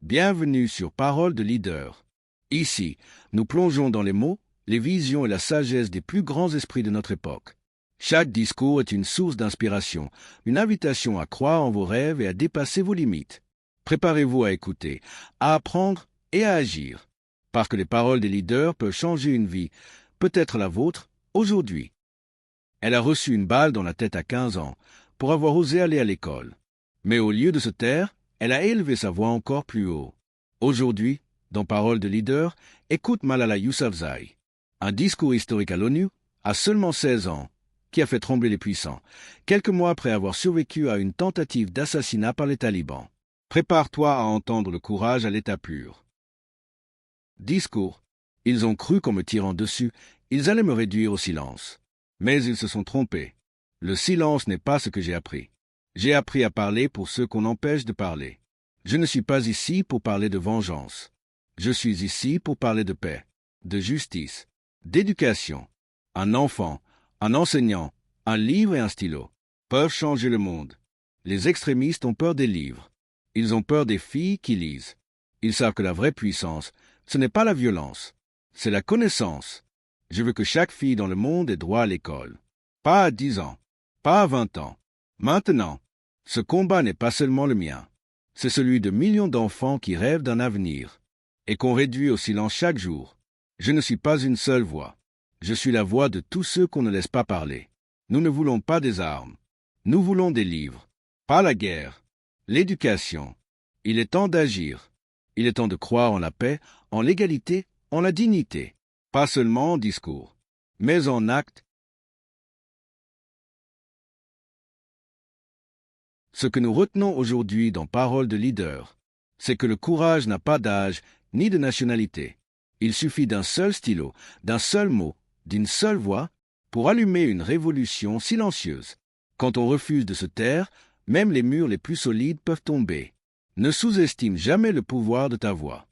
Bienvenue sur Parole de leader. Ici, nous plongeons dans les mots, les visions et la sagesse des plus grands esprits de notre époque. Chaque discours est une source d'inspiration, une invitation à croire en vos rêves et à dépasser vos limites. Préparez-vous à écouter, à apprendre et à agir. Parce que les paroles des leaders peuvent changer une vie, peut-être la vôtre, aujourd'hui. Elle a reçu une balle dans la tête à 15 ans pour avoir osé aller à l'école. Mais au lieu de se taire, elle a élevé sa voix encore plus haut. Aujourd'hui, dans Parole de leader, écoute Malala Yousafzai. Un discours historique à l'ONU, à seulement 16 ans, qui a fait trembler les puissants, quelques mois après avoir survécu à une tentative d'assassinat par les talibans. Prépare-toi à entendre le courage à l'état pur. Discours. Ils ont cru qu'en me tirant dessus, ils allaient me réduire au silence. Mais ils se sont trompés. Le silence n'est pas ce que j'ai appris. J'ai appris à parler pour ceux qu'on empêche de parler. Je ne suis pas ici pour parler de vengeance. Je suis ici pour parler de paix, de justice, d'éducation. Un enfant, un enseignant, un livre et un stylo peuvent changer le monde. Les extrémistes ont peur des livres. Ils ont peur des filles qui lisent. Ils savent que la vraie puissance, ce n'est pas la violence, c'est la connaissance. Je veux que chaque fille dans le monde ait droit à l'école. Pas à 10 ans, pas à 20 ans. Maintenant, ce combat n'est pas seulement le mien. C'est celui de millions d'enfants qui rêvent d'un avenir et qu'on réduit au silence chaque jour. Je ne suis pas une seule voix. Je suis la voix de tous ceux qu'on ne laisse pas parler. Nous ne voulons pas des armes. Nous voulons des livres. Pas la guerre. L'éducation. Il est temps d'agir. Il est temps de croire en la paix, en l'égalité, en la dignité. Pas seulement en discours, mais en actes. Ce que nous retenons aujourd'hui dans Parole de leader, c'est que le courage n'a pas d'âge ni de nationalité. Il suffit d'un seul stylo, d'un seul mot, d'une seule voix pour allumer une révolution silencieuse. Quand on refuse de se taire, même les murs les plus solides peuvent tomber. Ne sous-estime jamais le pouvoir de ta voix.